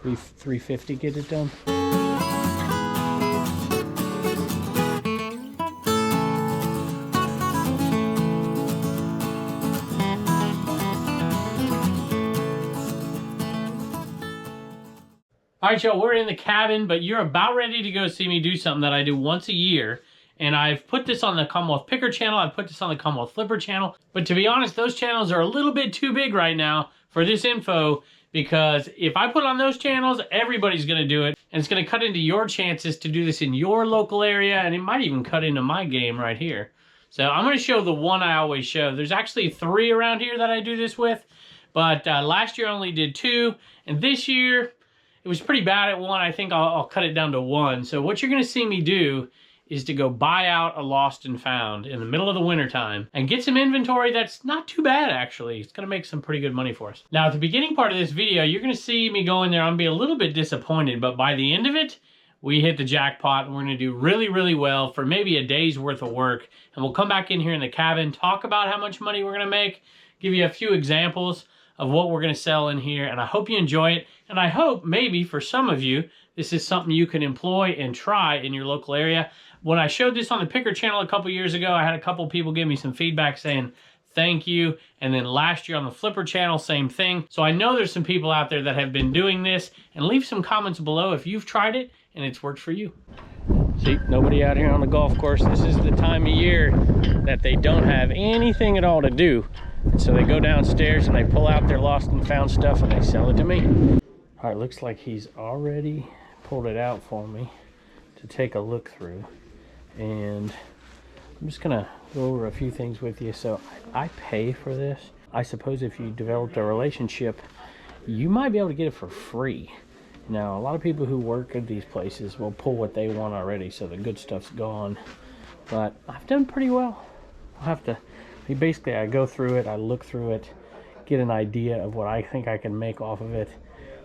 350 get it done. All right, y'all, we're in the cabin, but you're about ready to go see me do something that I do once a year. And I've put this on the Commonwealth Picker channel. I've put this on the Commonwealth Flipper channel. But to be honest, those channels are a little bit too big right now for this info, because if I put on those channels, everybody's going to do it. And it's going to cut into your chances to do this in your local area. And it might even cut into my game right here. So I'm going to show the one I always show. There's actually 3 around here that I do this with. But last year I only did 2. And this year, it was pretty bad at 1. I think I'll cut it down to 1. So what you're going to see me do is to go buy out a lost and found in the middle of the winter time and get some inventory that's not too bad, actually. It's going to make some pretty good money for us. Now, at the beginning part of this video, you're going to see me go in there. I'm going to be a little bit disappointed, but by the end of it, we hit the jackpot and we're going to do really, really well for maybe a day's worth of work. And we'll come back in here in the cabin, talk about how much money we're going to make, give you a few examples of what we're going to sell in here. And I hope you enjoy it. And I hope maybe for some of you, this is something you can employ and try in your local area. When I showed this on the Picker channel a couple years ago, I had a couple people give me some feedback saying thank you. And then last year on the Flipper channel, same thing. So I know there's some people out there that have been doing this, and leave some comments below if you've tried it and it's worked for you. See, nobody out here on the golf course. This is the time of year that they don't have anything at all to do. And so they go downstairs and they pull out their lost and found stuff and they sell it to me. All right, looks like he's already pulled it out for me to take a look through. And I'm just gonna go over a few things with you. So I pay for this. I suppose if you developed a relationship, you might be able to get it for free. Now, a lot of people who work at these places will pull what they want already, so the good stuff's gone. But I've done pretty well. I'll have to, basically I go through it, I look through it, get an idea of what I think I can make off of it,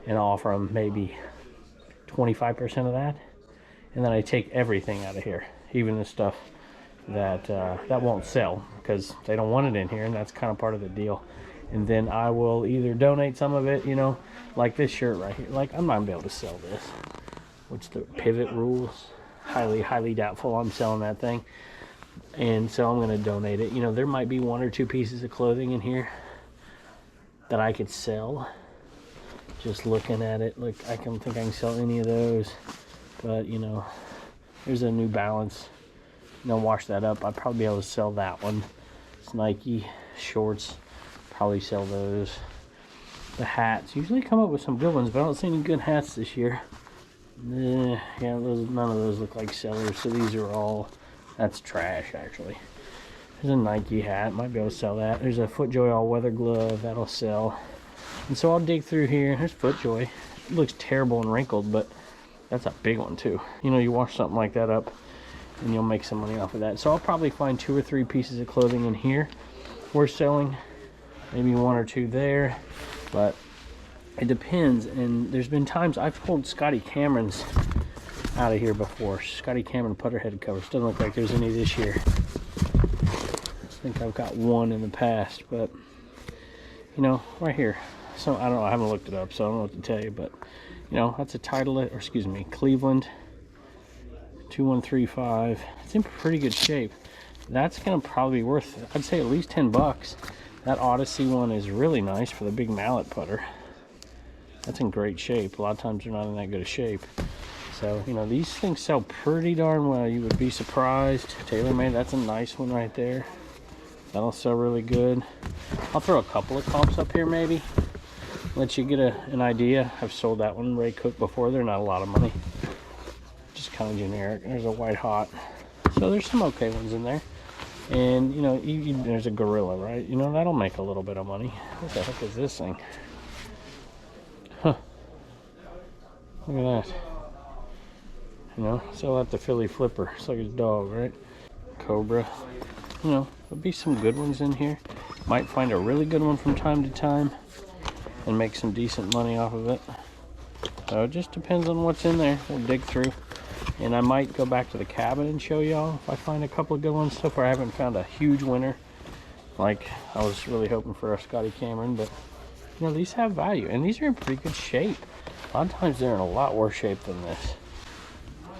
and offer them maybe 25% of that. And then I take everything out of here, even the stuff that that won't sell because they don't want it in here, and that's kind of part of the deal. And then I will either donate some of it, you know, like this shirt right here. Like, I'm not gonna be able to sell this. What's the pivot rules? Highly doubtful I'm selling that thing. And so I'm gonna donate it. You know, there might be 1 or 2 pieces of clothing in here that I could sell. Just looking at it, look, I don't think I can sell any of those. But, you know, here's a New Balance. You know, wash that up. I'd probably be able to sell that one. It's Nike shorts. Probably sell those. The hats. Usually come up with some good ones, but I don't see any good hats this year. Yeah, none of those look like sellers. So these are all, that's trash, actually. There's a Nike hat. Might be able to sell that. There's a FootJoy all-weather glove. That'll sell. And so I'll dig through here. There's FootJoy. It looks terrible and wrinkled, but that's a big one too. You know, you wash something like that up and you'll make some money off of that. So I'll probably find 2 or 3 pieces of clothing in here worth selling. Maybe 1 or 2 there. But it depends. And there's been times I've pulled Scotty Cameron's out of here before. Scotty Cameron putter head covers. Doesn't look like there's any this year. I think I've got 1 in the past. But, you know, right here. So I don't know, I haven't looked it up, so I don't know what to tell you, but you know, that's a Titleist, or excuse me, Cleveland 2135. It's in pretty good shape. That's gonna probably be worth, I'd say, at least 10 bucks. That Odyssey one is really nice for the big mallet putter. That's in great shape. A lot of times they're not in that good a shape. So, you know, these things sell pretty darn well. You would be surprised. TaylorMade, that's a nice one right there. That'll sell really good. I'll throw a couple of comps up here maybe. Let you get an idea. I've sold that one Ray Cook before. They're not a lot of money. Just kind of generic. There's a White Hot. So there's some okay ones in there. And, you know, there's a Gorilla, right? You know, that'll make a little bit of money. What the heck is this thing? Huh. Look at that. You know, sell that to Philly Flipper. It's like his dog, right? Cobra. You know, there'll be some good ones in here. Might find a really good one from time to time and make some decent money off of it. So it just depends on what's in there. We'll dig through. And I might go back to the cabin and show y'all if I find a couple of good ones. So far I haven't found a huge winner. Like I was really hoping for a Scotty Cameron, but you know, these have value and these are in pretty good shape. A lot of times they're in a lot worse shape than this.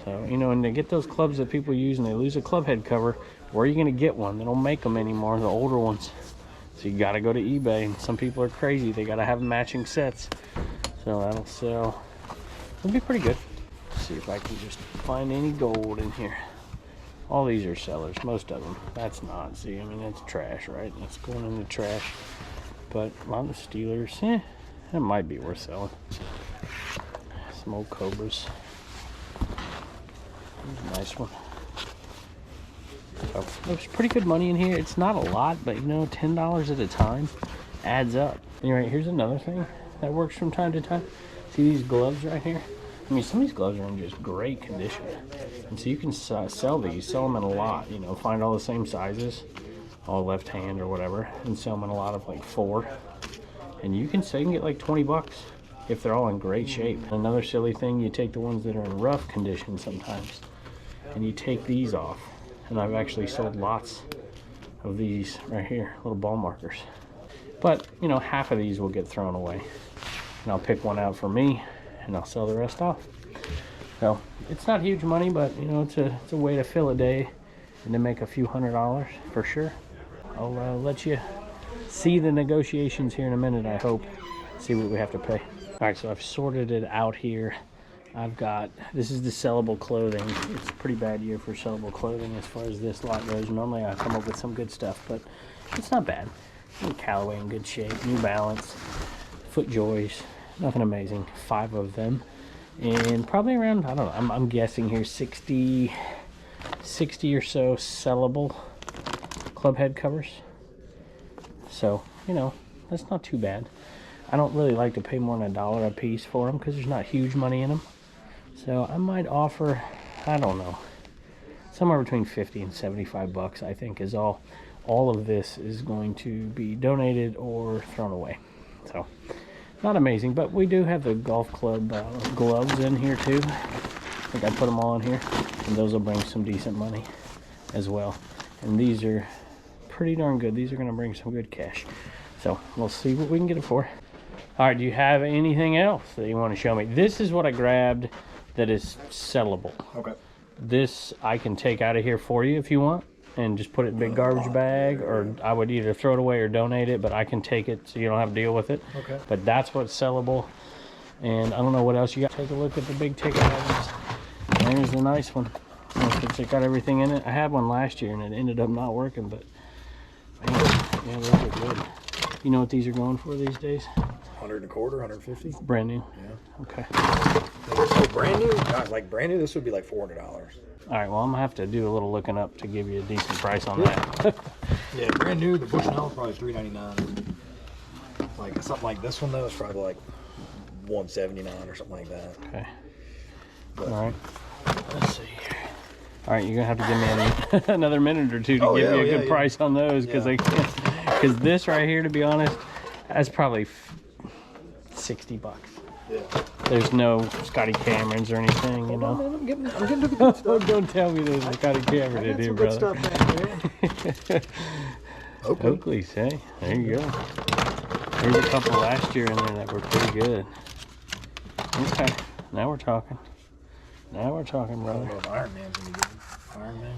So, you know, when they get those clubs that people use and they lose a club head cover, where are you going to get one? They don't make them anymore, the older ones. So you got to go to eBay. And some people are crazy. They got to have matching sets. So that'll sell. It'll be pretty good. Let's see if I can just find any gold in here. All these are sellers, most of them. That's not. See, I mean, that's trash, right? That's going in the trash. But a lot of the Steelers, that might be worth selling. Some old Cobras. Here's a nice one. So there's pretty good money in here. It's not a lot, but you know, $10 at a time adds up. Anyway, here's another thing that works from time to time. See these gloves right here? I mean, some of these gloves are in just great condition. And so you can sell these, sell them in a lot, you know, find all the same sizes, all left hand or whatever, and sell them in a lot of like 4. And you can get like 20 bucks if they're all in great shape. Another silly thing, you take the ones that are in rough condition sometimes, and you take these off. And I've actually sold lots of these right here, little ball markers. But, you know, half of these will get thrown away. And I'll pick one out for me, and I'll sell the rest off. So, it's not huge money, but, you know, it's a way to fill a day and to make a few $100s for sure. I'll let you see the negotiations here in a minute, I hope. See what we have to pay. All right, so I've sorted it out here. I've got, this is the sellable clothing. It's a pretty bad year for sellable clothing as far as this lot goes. Normally I come up with some good stuff, but it's not bad. Callaway in good shape, New Balance, FootJoys, nothing amazing. 5 of them. And probably around, I don't know, I'm guessing here 60 or so sellable club head covers. So, you know, that's not too bad. I don't really like to pay more than $1 a piece for them because there's not huge money in them. So I might offer, I don't know, somewhere between 50 and 75 bucks, I think, is all of this is going to be donated or thrown away. So not amazing, but we do have the golf club gloves in here too. I think I put them all in here, and those will bring some decent money as well. And these are pretty darn good. These are going to bring some good cash. So we'll see what we can get it for. All right, do you have anything else that you want to show me? This is what I grabbed that is sellable. Okay. This I can take out of here for you if you want and just put it in a big garbage bag, or I would either throw it away or donate it, but I can take it so you don't have to deal with it. Okay. But that's what's sellable. And I don't know what else you got. Take a look at the big ticket items. There's the nice one. It's got everything in it. I had one last year and it ended up not working, but man, yeah, those are good. You know what these are going for these days? 100 and a quarter, 150. Brand new. Yeah. Okay. So brand new? God, like brand new, this would be like $400. All right. Well, I'm gonna have to do a little looking up to give you a decent price on that. Yeah, brand new. The Bushnell is probably $399. Like something like this one though is probably like $179 or something like that. Okay. But, all right. Let's see here. All right, you're gonna have to give me another minute or two to give me a good price on those, because I can't. Because this right here, to be honest, that's probably 60 bucks. Yeah. There's no Scotty Camerons or anything, you know. Man, I'm getting to the good stuff. Don't tell me there's a Scotty Cameron in here, brother. Stuff back there. Oakley's, hey, there you go. There's a couple last year in there that were pretty good. Okay, now we're talking. Now we're talking, brother. I don't know if Iron Man's gonna be good. Iron Man.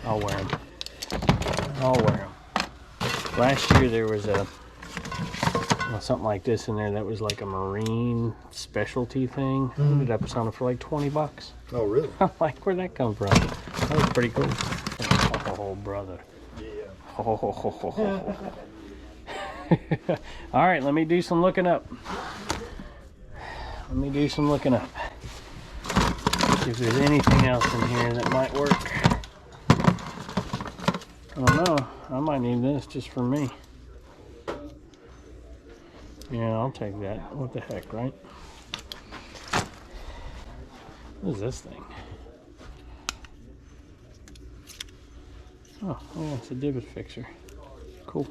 I'll wear them. I'll wear them. Last year there was something like this in there that was like a marine specialty thing. Ended up selling for like 20 bucks. Oh, really? I'm like, where'd that come from? That was pretty cool. Oh, brother. Yeah. All right, let me do some looking up. See if there's anything else in here that might work. I don't know. I might need this just for me. Yeah, I'll take that. What the heck, right? What is this thing? Oh, yeah, it's a divot fixer. Cool.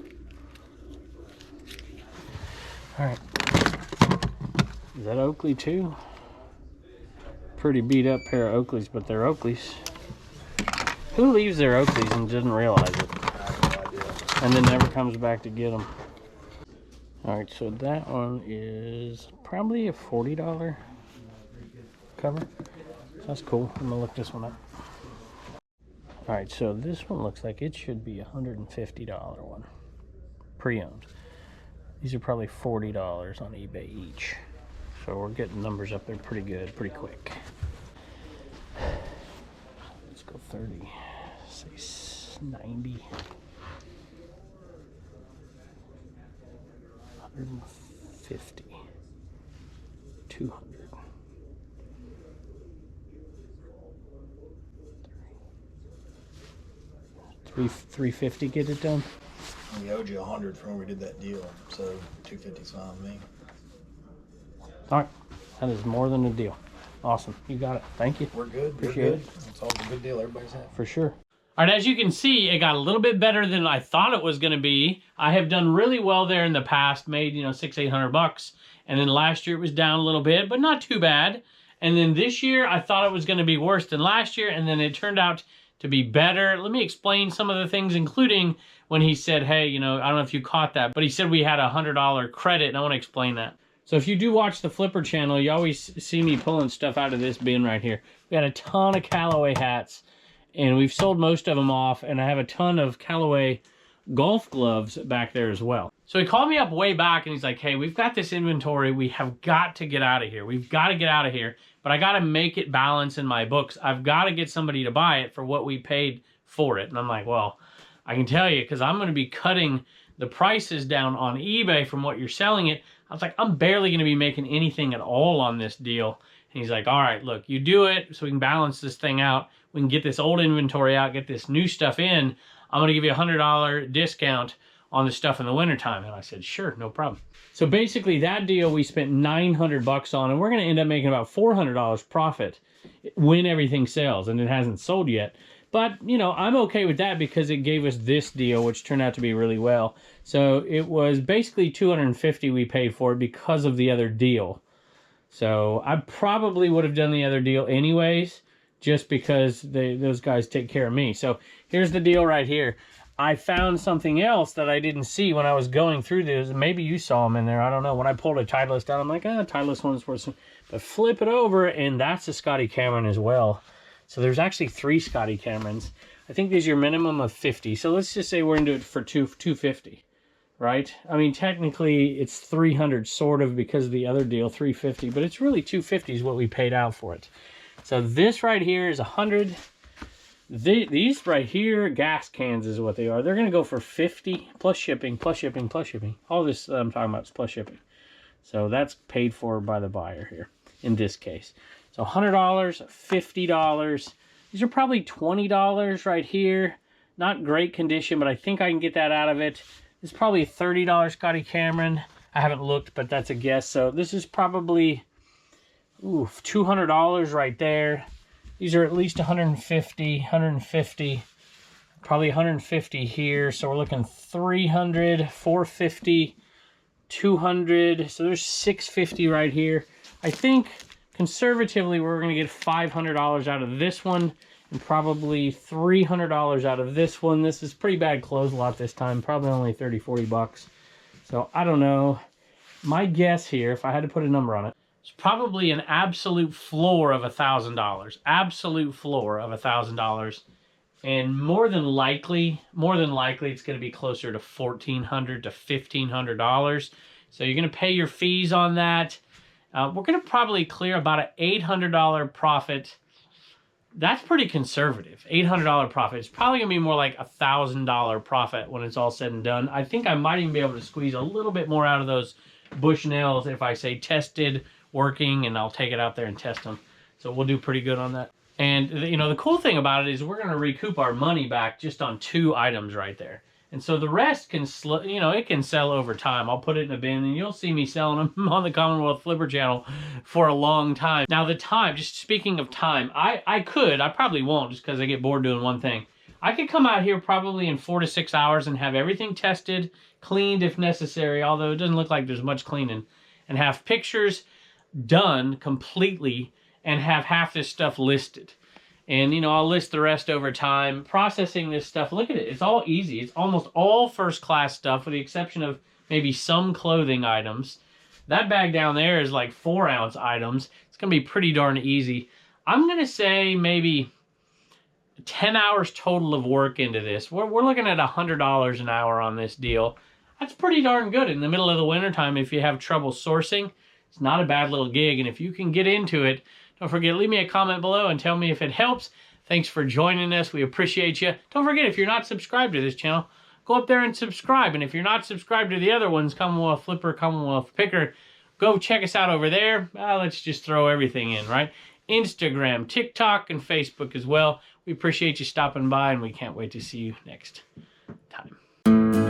All right. Is that Oakley too? Pretty beat up pair of Oakleys, but they're Oakleys. Who leaves their Oakleys and doesn't realize it? I have no idea. And then never comes back to get them. All right, so that one is probably a $40 cover. So that's cool. I'm gonna look this one up. All right, so this one looks like it should be a $150 one, pre-owned. These are probably $40 on eBay each. So we're getting numbers up there pretty good, pretty quick. Let's go 30, say 90. 150, 200, 350 get it done. We owed you 100 from when we did that deal, so 250's fine with me. All right, that is more than a deal. Awesome, you got it. Thank you. We're good. Appreciate it. It's always a good deal. Everybody's happy. For sure. All right, as you can see, it got a little bit better than I thought it was going to be. I have done really well there in the past, made, you know, $600-800, and then last year it was down a little bit, but not too bad. And then this year I thought it was going to be worse than last year, and then it turned out to be better. Let me explain some of the things, including when he said, hey, you know, I don't know if you caught that, but he said we had a $100 credit, and I want to explain that. So if you do watch the Flipper channel, you always see me pulling stuff out of this bin right here. We got a ton of Callaway hats, and we've sold most of them off, and I have a ton of Callaway golf gloves back there as well. So he called me up way back, and he's like, hey, we've got this inventory. We have got to get out of here. We've got to get out of here, but I got to make it balance in my books. I've got to get somebody to buy it for what we paid for it. And I'm like, well, I can tell you, because I'm going to be cutting the prices down on eBay from what you're selling it. I was like, I'm barely going to be making anything at all on this deal. And he's like, all right, look, you do it so we can balance this thing out. We can get this old inventory out, get this new stuff in. I'm going to give you a $100 discount on the stuff in the wintertime. And I said, sure, no problem. So basically that deal we spent $900 on, and we're going to end up making about $400 profit when everything sells, and it hasn't sold yet. But, you know, I'm okay with that because it gave us this deal, which turned out to be really well. So it was basically $250 we paid for it because of the other deal. So I probably would have done the other deal anyways, just because those guys take care of me. So here's the deal right here. I found something else that I didn't see when I was going through this. Maybe you saw them in there. I don't know. When I pulled a Titleist out, I'm like, Titleist one's worth some. But flip it over, and that's a Scotty Cameron as well. So there's actually 3 Scotty Camerons. I think there's your minimum of 50. So let's just say we're going to do it for $250, right? I mean, technically it's 300 sort of because of the other deal, 350, but it's really 250 is what we paid out for it. So this right here is 100. These right here, gas cans is what they are. They're going to go for 50 plus shipping, plus shipping, plus shipping. All this that I'm talking about is plus shipping. So that's paid for by the buyer here in this case. So $100, $50. These are probably $20 right here. Not great condition, but I think I can get that out of it. This is probably a $30 Scotty Cameron. I haven't looked, but that's a guess. So this is probably $200 right there. These are at least 150, 150, probably 150 here. So we're looking 300, 450, 200. So there's 650 right here. I think conservatively, we're going to get $500 out of this one and probably $300 out of this one. This is pretty bad clothes lot this time, probably only 30, 40 bucks. So I don't know. My guess here, if I had to put a number on it, it's probably an absolute floor of $1,000. Absolute floor of $1,000. And more than likely, it's going to be closer to $1,400 to $1,500. So you're going to pay your fees on that. We're going to probably clear about an $800 profit. That's pretty conservative. $800 profit. It's probably going to be more like $1,000 profit when it's all said and done. I think I might even be able to squeeze a little bit more out of those Bushnells if I say tested, working, and I'll take it out there and test them. So we'll do pretty good on that. And, you know, the cool thing about it is we're going to recoup our money back just on 2 items right there. And so the rest can, you know, it can sell over time. I'll put it in a bin, and you'll see me selling them on the Commonwealth Flipper channel for a long time. Now, the time, just speaking of time, I probably won't just because I get bored doing one thing. I could come out here probably in 4 to 6 hours and have everything tested, cleaned if necessary, although it doesn't look like there's much cleaning, and have pictures done completely and have half this stuff listed. And, you know, I'll list the rest over time. Processing this stuff, look at it. It's all easy. It's almost all first-class stuff with the exception of maybe some clothing items. That bag down there is like 4-ounce items. It's going to be pretty darn easy. I'm going to say maybe 10 hours total of work into this. We're looking at $100 an hour on this deal. That's pretty darn good in the middle of the wintertime if you have trouble sourcing. It's not a bad little gig, and if you can get into it, don't forget, leave me a comment below and tell me if it helps. Thanks for joining us. We appreciate you. Don't forget, if you're not subscribed to this channel, go up there and subscribe. And if you're not subscribed to the other ones, Commonwealth Flipper, Commonwealth Picker, go check us out over there. Let's just throw everything in, right? Instagram, TikTok, and Facebook as well. We appreciate you stopping by, and we can't wait to see you next time.